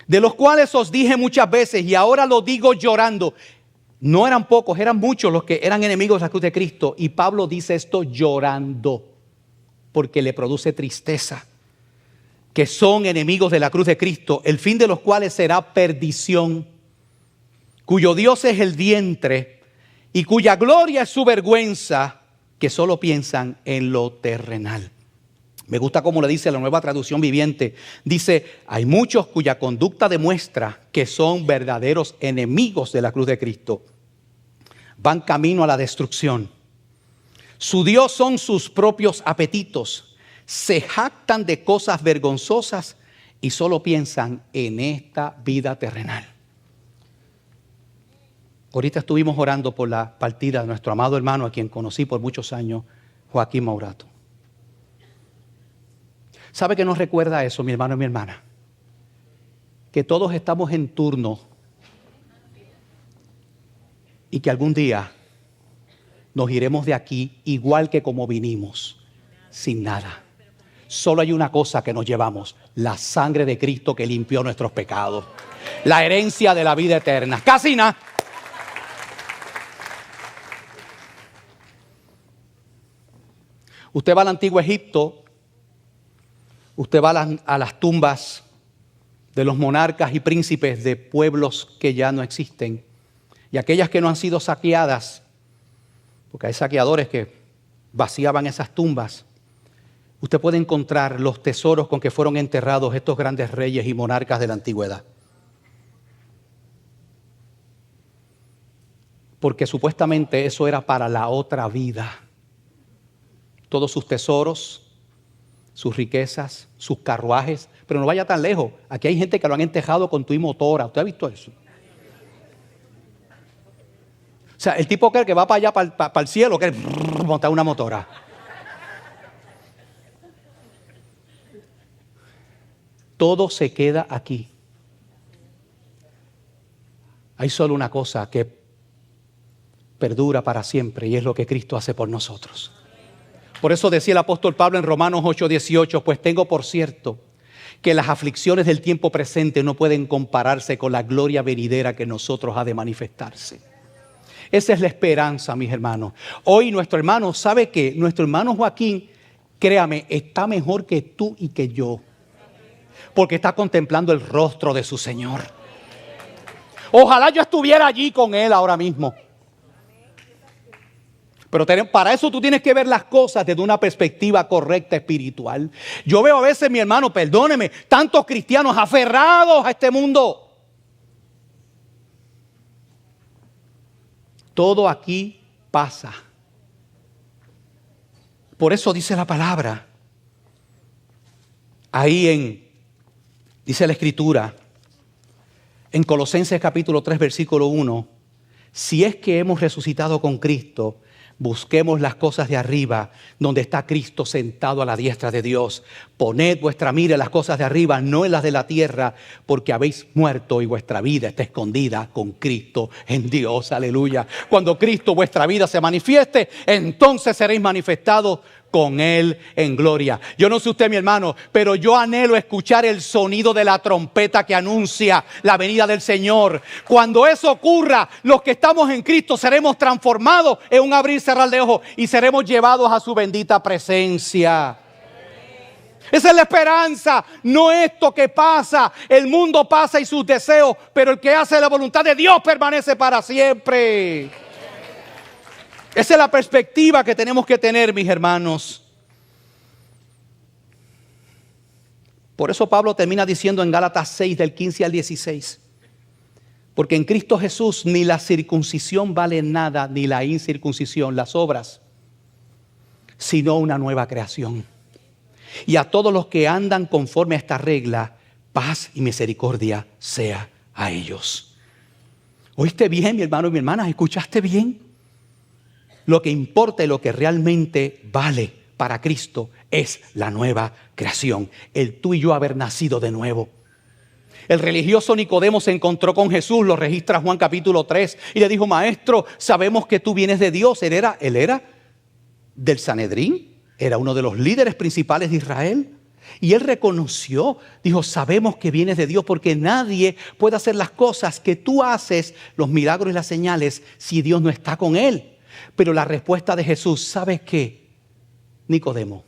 de los cuales os dije muchas veces y ahora lo digo llorando. No eran pocos, eran muchos los que eran enemigos de la cruz de Cristo. Y Pablo dice esto llorando, porque le produce tristeza, que son enemigos de la cruz de Cristo, el fin de los cuales será perdición, cuyo Dios es el vientre y cuya gloria es su vergüenza, que solo piensan en lo terrenal. Me gusta cómo le dice la Nueva Traducción Viviente. Dice, hay muchos cuya conducta demuestra que son verdaderos enemigos de la cruz de Cristo. Van camino a la destrucción. Su Dios son sus propios apetitos. Se jactan de cosas vergonzosas y solo piensan en esta vida terrenal. Ahorita estuvimos orando por la partida de nuestro amado hermano, a quien conocí por muchos años, Joaquín Maurato. ¿Sabe qué nos recuerda eso, mi hermano y mi hermana? Que todos estamos en turno y que algún día nos iremos de aquí igual que como vinimos, sin nada. Solo hay una cosa que nos llevamos: la sangre de Cristo que limpió nuestros pecados, la herencia de la vida eterna. Casi nada. Usted va al antiguo Egipto, usted va a las tumbas de los monarcas y príncipes de pueblos que ya no existen, y aquellas que no han sido saqueadas, porque hay saqueadores que vaciaban esas tumbas. Usted puede encontrar los tesoros con que fueron enterrados estos grandes reyes y monarcas de la antigüedad. Porque supuestamente eso era para la otra vida. Todos sus tesoros, sus riquezas, sus carruajes. Pero no vaya tan lejos. Aquí hay gente que lo han entejado con tu motora. ¿Usted ha visto eso? O sea, el tipo que va para allá, para el cielo, que monta una motora. Todo se queda aquí. Hay solo una cosa que perdura para siempre y es lo que Cristo hace por nosotros. Por eso decía el apóstol Pablo en Romanos 8:18, pues tengo por cierto que las aflicciones del tiempo presente no pueden compararse con la gloria venidera que en nosotros ha de manifestarse. Esa es la esperanza, mis hermanos. Hoy nuestro hermano, ¿sabe qué? Nuestro hermano Joaquín, créame, está mejor que tú y que yo, porque está contemplando el rostro de su Señor. Ojalá yo estuviera allí con él ahora mismo. Pero para eso tú tienes que ver las cosas desde una perspectiva correcta espiritual. Yo veo a veces, mi hermano, perdóneme, tantos cristianos aferrados a este mundo. Todo aquí pasa. Por eso dice la palabra. Dice la Escritura, en Colosenses capítulo 3, versículo 1, si es que hemos resucitado con Cristo, busquemos las cosas de arriba, donde está Cristo sentado a la diestra de Dios. Poned vuestra mira en las cosas de arriba, no en las de la tierra, porque habéis muerto y vuestra vida está escondida con Cristo en Dios. Aleluya. Cuando Cristo, vuestra vida, se manifieste, entonces seréis manifestados con Él en gloria. Yo no sé usted, mi hermano, pero yo anhelo escuchar el sonido de la trompeta que anuncia la venida del Señor. Cuando eso ocurra, los que estamos en Cristo seremos transformados en un abrir y cerrar de ojos y seremos llevados a su bendita presencia. Esa es la esperanza, no esto que pasa. El mundo pasa y sus deseos, pero el que hace la voluntad de Dios permanece para siempre. Esa es la perspectiva que tenemos que tener, mis hermanos. Por eso Pablo termina diciendo en Gálatas 6, del 15 al 16. Porque en Cristo Jesús ni la circuncisión vale nada, ni la incircuncisión, las obras, sino una nueva creación. Y a todos los que andan conforme a esta regla, paz y misericordia sea a ellos. ¿Oíste bien, mi hermano y mi hermana? ¿Escuchaste bien? Lo que importa y lo que realmente vale para Cristo es la nueva creación. El tú y yo haber nacido de nuevo. El religioso Nicodemo se encontró con Jesús, lo registra Juan capítulo 3, y le dijo, maestro, sabemos que tú vienes de Dios. Él era del Sanedrín, era uno de los líderes principales de Israel. Y él reconoció, dijo, sabemos que vienes de Dios porque nadie puede hacer las cosas que tú haces, los milagros y las señales, si Dios no está con él. Pero la respuesta de Jesús, ¿sabes qué? Nicodemo,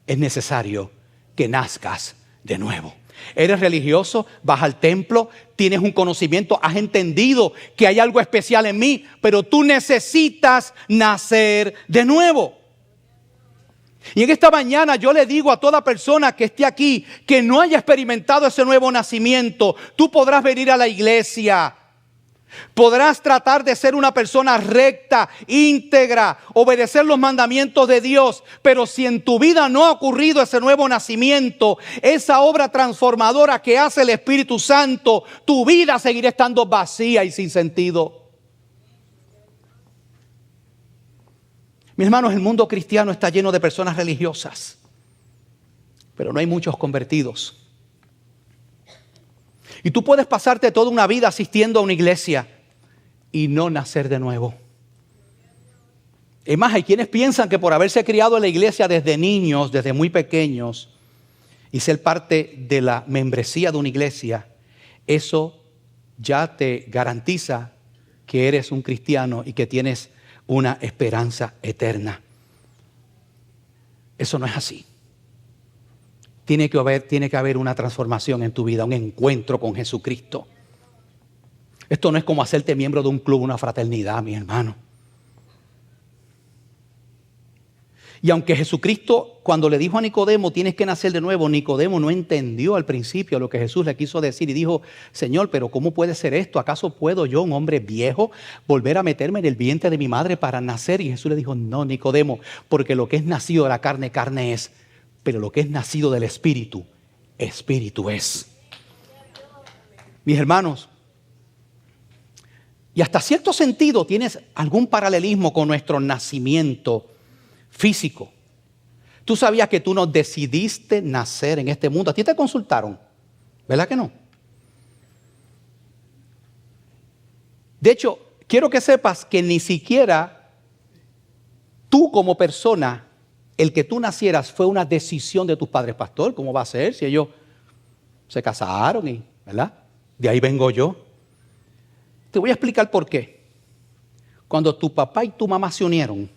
es necesario que nazcas de nuevo. Eres religioso, vas al templo, tienes un conocimiento, has entendido que hay algo especial en mí, pero tú necesitas nacer de nuevo. Y en esta mañana yo le digo a toda persona que esté aquí, que no haya experimentado ese nuevo nacimiento, tú podrás venir a la iglesia. Podrás tratar de ser una persona recta, íntegra, obedecer los mandamientos de Dios, pero si en tu vida no ha ocurrido ese nuevo nacimiento, esa obra transformadora que hace el Espíritu Santo, tu vida seguirá estando vacía y sin sentido. Mis hermanos, el mundo cristiano está lleno de personas religiosas, pero no hay muchos convertidos. Y tú puedes pasarte toda una vida asistiendo a una iglesia y no nacer de nuevo. Es más, hay quienes piensan que por haberse criado en la iglesia desde niños, desde muy pequeños, y ser parte de la membresía de una iglesia, eso ya te garantiza que eres un cristiano y que tienes una esperanza eterna. Eso no es así. Tiene que haber una transformación en tu vida, un encuentro con Jesucristo. Esto no es como hacerte miembro de un club, una fraternidad, mi hermano. Y aunque Jesucristo, cuando le dijo a Nicodemo, tienes que nacer de nuevo, Nicodemo no entendió al principio lo que Jesús le quiso decir y dijo, Señor, pero ¿cómo puede ser esto? ¿Acaso puedo yo, un hombre viejo, volver a meterme en el vientre de mi madre para nacer? Y Jesús le dijo, no, Nicodemo, porque lo que es nacido de la carne, carne es. Pero lo que es nacido del Espíritu, Espíritu es. Mis hermanos, Y hasta cierto sentido tienes algún paralelismo con nuestro nacimiento físico. Tú sabías que tú no decidiste nacer en este mundo. A ti te consultaron, ¿verdad que no? De hecho, quiero que sepas que ni siquiera tú como persona, el que tú nacieras fue una decisión de tus padres. Pastor, ¿cómo va a ser si ellos se casaron y, ¿verdad? De ahí vengo yo. Te voy a explicar por qué. Cuando tu papá y tu mamá se unieron,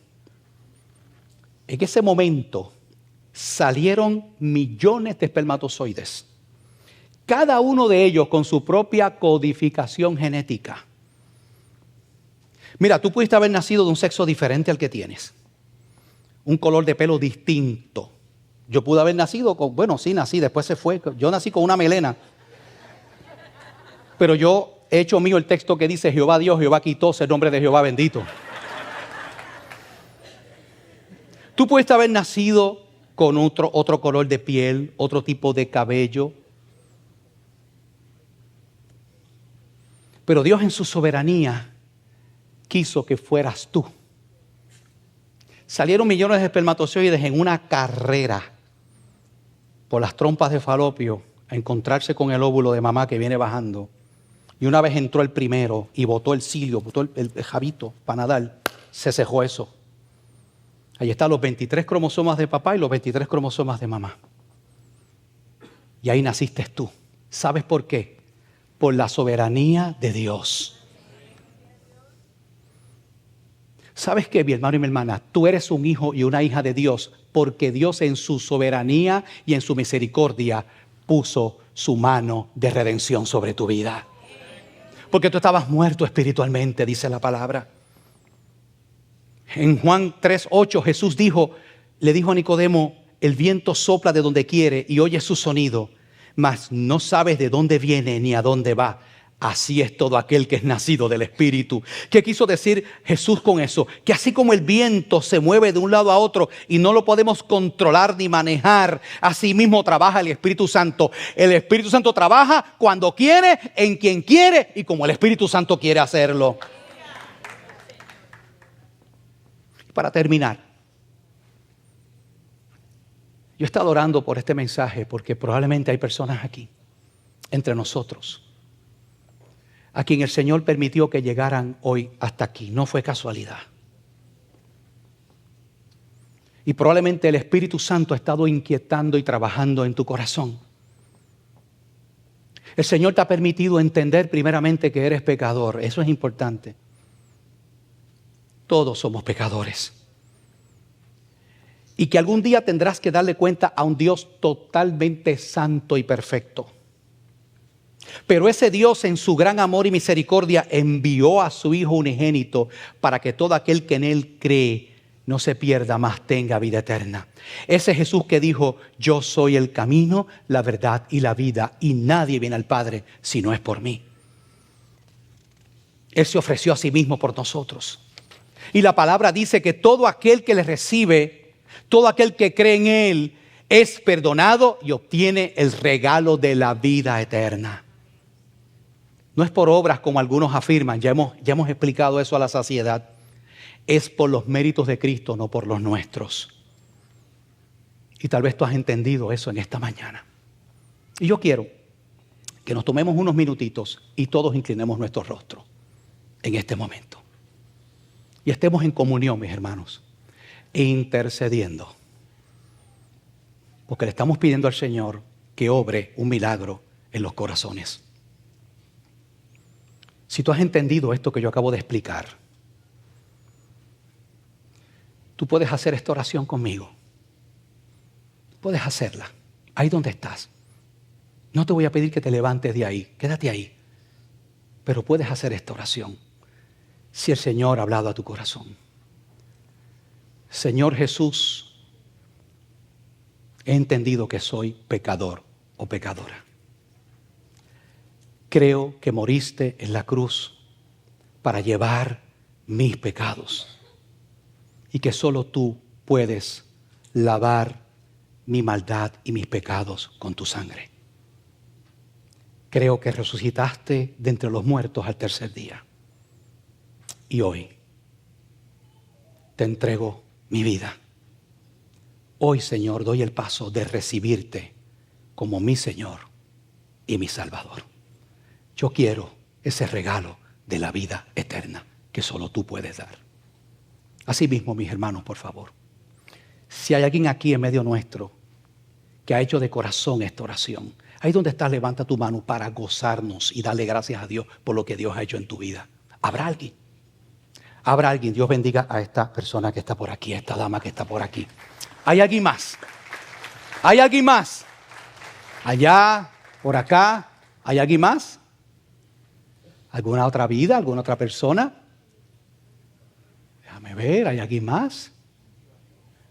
en ese momento salieron millones de espermatozoides. Cada uno de ellos con su propia codificación genética. Mira, tú pudiste haber nacido de un sexo diferente al que tienes. Un color de pelo distinto. Yo pude haber nacido con, bueno, sí nací, después se fue. Yo nací con una melena. Pero yo he hecho mío el texto que dice Jehová Dios, Jehová quitó, el nombre de Jehová bendito. Tú pudiste haber nacido con otro color de piel, otro tipo de cabello. Pero Dios en su soberanía quiso que fueras tú. Salieron millones de espermatozoides en una carrera por las trompas de Falopio a encontrarse con el óvulo de mamá que viene bajando. Y una vez entró el primero y botó el cilio, botó el jabito para nadar, se cejó eso. Ahí están los 23 cromosomas de papá y los 23 cromosomas de mamá. Y ahí naciste tú. ¿Sabes por qué? Por la soberanía de Dios. ¿Sabes qué, mi hermano y mi hermana? Tú eres un hijo y una hija de Dios porque Dios en su soberanía y en su misericordia puso su mano de redención sobre tu vida. Porque tú estabas muerto espiritualmente, dice la palabra. En Juan 3:8 Jesús le dijo a Nicodemo, el viento sopla de donde quiere y oye su sonido, mas no sabes de dónde viene ni a dónde va. Así es todo aquel que es nacido del Espíritu. ¿Qué quiso decir Jesús con eso? Que así como el viento se mueve de un lado a otro y no lo podemos controlar ni manejar, así mismo trabaja el Espíritu Santo. El Espíritu Santo trabaja cuando quiere, en quien quiere y como el Espíritu Santo quiere hacerlo. Para terminar, yo he estado orando por este mensaje porque probablemente hay personas aquí, entre nosotros, a quien el Señor permitió que llegaran hoy hasta aquí. No fue casualidad. Y probablemente el Espíritu Santo ha estado inquietando y trabajando en tu corazón. El Señor te ha permitido entender primeramente que eres pecador. Eso es importante. Todos somos pecadores. Y que algún día tendrás que darle cuenta a un Dios totalmente santo y perfecto. Pero ese Dios en su gran amor y misericordia envió a su Hijo unigénito para que todo aquel que en Él cree no se pierda, mas tenga vida eterna. Ese Jesús que dijo, yo soy el camino, la verdad y la vida, y nadie viene al Padre si no es por mí. Él se ofreció a sí mismo por nosotros. Y la palabra dice que todo aquel que le recibe, todo aquel que cree en Él, es perdonado y obtiene el regalo de la vida eterna. No es por obras como algunos afirman, ya hemos explicado eso a la saciedad. Es por los méritos de Cristo, no por los nuestros. Y tal vez tú has entendido eso en esta mañana. Y yo quiero que nos tomemos unos minutitos y todos inclinemos nuestro rostro en este momento. Y estemos en comunión, mis hermanos, e intercediendo. Porque le estamos pidiendo al Señor que obre un milagro en los corazones. Si tú has entendido esto que yo acabo de explicar, tú puedes hacer esta oración conmigo. Puedes hacerla, ahí donde estás. No te voy a pedir que te levantes de ahí, quédate ahí. Pero puedes hacer esta oración si el Señor ha hablado a tu corazón. Señor Jesús, he entendido que soy pecador o pecadora. Creo que moriste en la cruz para llevar mis pecados y que solo tú puedes lavar mi maldad y mis pecados con tu sangre. Creo que resucitaste de entre los muertos al tercer día Y hoy te entrego mi vida. Hoy, Señor, doy el paso de recibirte como mi Señor y mi Salvador. Yo quiero ese regalo de la vida eterna que solo tú puedes dar. Asimismo, mis hermanos, por favor, si hay alguien aquí en medio nuestro que ha hecho de corazón esta oración, ahí donde estás, levanta tu mano para gozarnos y darle gracias a Dios por lo que Dios ha hecho en tu vida. ¿Habrá alguien? Habrá alguien. Dios bendiga a esta persona que está por aquí, a esta dama que está por aquí. ¿Hay alguien más? ¿Hay alguien más? Allá, por acá, ¿hay alguien más? ¿Alguna otra vida? ¿Alguna otra persona? Déjame ver, ¿hay alguien más?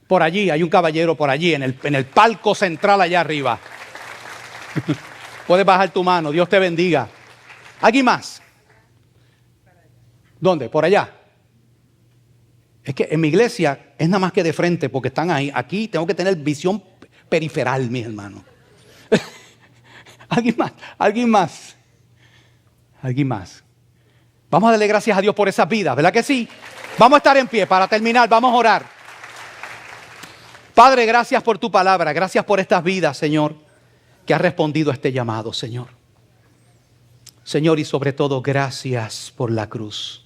Por allí, hay un caballero por allí, en el palco central allá arriba. Puedes bajar tu mano, Dios te bendiga. ¿Alguien más? ¿Dónde? Por allá. Es que en mi iglesia es nada más que de frente porque están ahí. Aquí tengo que tener visión periferal, mis hermanos. ¿Alguien más? ¿Alguien más? ¿Alguien más? Vamos a darle gracias a Dios por esas vidas, ¿verdad que sí? Vamos a estar en pie para terminar, vamos a orar. Padre, gracias por tu palabra, gracias por estas vidas, Señor, que has respondido a este llamado, Señor. Señor, y sobre todo, gracias por la cruz.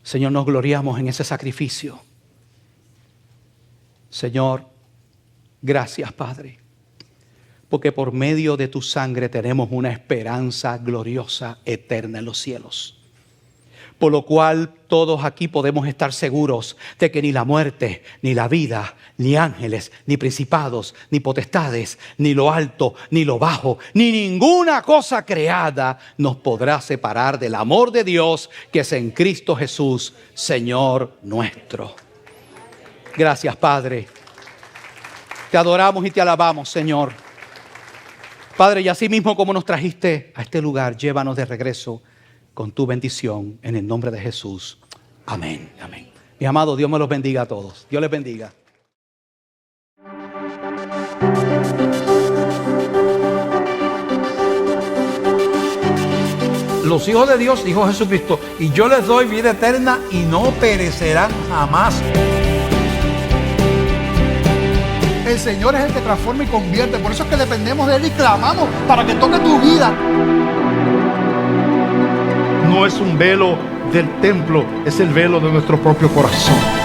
Señor, nos gloriamos en ese sacrificio. Señor, gracias, Padre, porque por medio de tu sangre tenemos una esperanza gloriosa, eterna en los cielos. Por lo cual todos aquí podemos estar seguros de que ni la muerte, ni la vida, ni ángeles, ni principados, ni potestades, ni lo alto, ni lo bajo, ni ninguna cosa creada nos podrá separar del amor de Dios que es en Cristo Jesús, Señor nuestro. Gracias, Padre. Te adoramos y te alabamos, Señor. Padre, y así mismo como nos trajiste a este lugar, llévanos de regreso con tu bendición en el nombre de Jesús. Amén. Amén. Mis amados, Dios me los bendiga a todos. Dios les bendiga. Los hijos de Dios, dijo Jesucristo, y yo les doy vida eterna y no perecerán jamás. El Señor es el que transforma y convierte. Por eso es que dependemos de Él y clamamos para que toque tu vida. No es un velo del templo, es el velo de nuestro propio corazón.